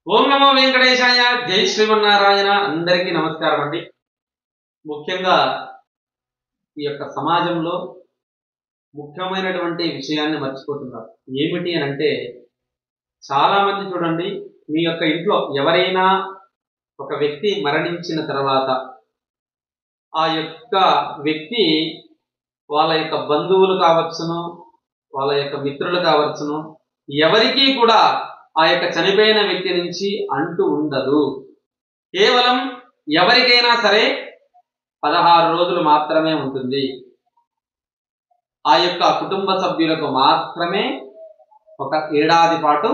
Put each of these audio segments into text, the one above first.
ఓం నమో వెంకటేశాయ. జై శ్రీమన్నారాయణ. అందరికీ నమస్కారం అండి. ముఖ్యంగా ఈ యొక్క సమాజంలో ముఖ్యమైనటువంటి విషయాన్ని మర్చిపోతున్నారు. ఏమిటి అని అంటే, చాలా మంది చూడండి, మీ యొక్క ఇంట్లో ఎవరైనా ఒక వ్యక్తి మరణించిన తర్వాత ఆ యొక్క వ్యక్తి వాళ్ళ యొక్క బంధువులు కావచ్చును, వాళ్ళ యొక్క మిత్రులు కావచ్చును, ఎవరికీ కూడా ఆ యొక్క చనిపోయిన వ్యక్తి నుంచి అంటూ ఉండదు. కేవలం ఎవరికైనా సరే 16 రోజులు మాత్రమే ఉంటుంది. ఆ యొక్క కుటుంబ సభ్యులకు మాత్రమే ఒక ఏడాది పాటు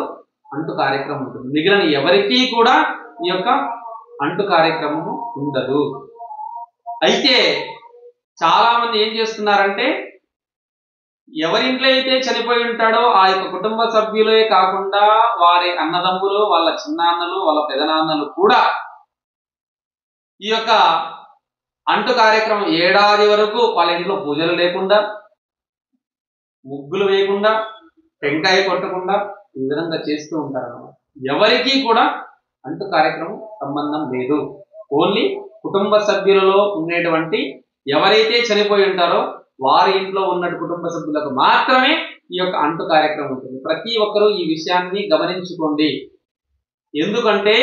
అంటు కార్యక్రమం ఉంటుంది. మిగిలిన ఎవరికీ కూడా ఈ యొక్క అంటు కార్యక్రమము ఉండదు. అయితే చాలా మంది ఏం చేస్తున్నారంటే, ఎవరింట్లో అయితే చనిపోయి ఉంటాడో ఆ యొక్క కుటుంబ సభ్యులే కాకుండా వారి అన్నదమ్ములు, వాళ్ళ చిన్నాన్నలు, వాళ్ళ పెదనాన్నలు కూడా ఈ యొక్క అంటు కార్యక్రమం ఏడాది వరకు వాళ్ళ ఇంట్లో పూజలు లేకుండా, ముగ్గులు వేయకుండా, టెంకాయ కొట్టకుండా ఈ విధంగా చేస్తూ ఉంటారు. ఎవరికీ కూడా అంటు కార్యక్రమం సంబంధం లేదు. ఓన్లీ కుటుంబ సభ్యులలో ఉండేటువంటి ఎవరైతే చనిపోయి ఉంటారో వారి ఇంట్లో ఉన్న కుటుంబ సభ్యులకు మాత్రమే ఈ యొక్క అంటు కార్యక్రమం ఉంటుంది. ప్రతి ఒక్కరూ ఈ విషయాన్ని గమనించుకోండి. ఎందుకంటే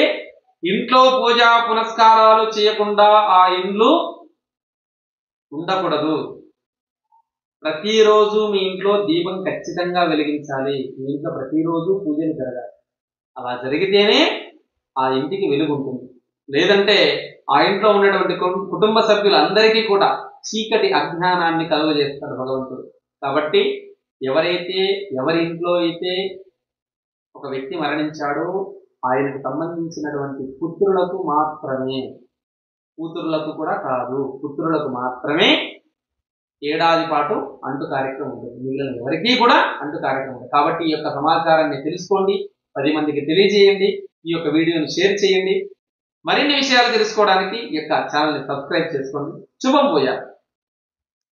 ఇంట్లో పూజా పునస్కారాలు చేయకుండా ఆ ఇండ్లు ఉండకూడదు. ప్రతిరోజు మీ ఇంట్లో దీపం ఖచ్చితంగా వెలిగించాలి. మీ ఇంట్లో ప్రతిరోజు పూజలు జరగాలి. అలా జరిగితేనే ఆ ఇంటికి వెలుగు ఉంటుంది. లేదంటే ఆ ఇంట్లో ఉన్నటువంటి కుటుంబ సభ్యులందరికీ కూడా చీకటి అజ్ఞానాన్ని కలుగజేస్తాడు భగవంతుడు. కాబట్టి ఎవరి ఇంట్లో అయితే ఒక వ్యక్తి మరణించాడో ఆయనకు సంబంధించినటువంటి పుత్రులకు మాత్రమే, కూతురులకు కూడా కాదు, పుత్రులకు మాత్రమే ఏడాది పాటు అంటు కార్యక్రమం ఉంటుంది. మిగిలిన ఎవరికీ కూడా అంటు కార్యక్రమం ఉంటుంది. కాబట్టి ఈ యొక్క సమాచారాన్ని తెలుసుకోండి, 10 మందికి తెలియజేయండి, ఈ యొక్క వీడియోని షేర్ చేయండి. మరిన్ని విషయాలు తెలుసుకోవడానికి ఈ యొక్క ఛానల్ని సబ్స్క్రైబ్ చేసుకోండి. శుభం పోయాలి.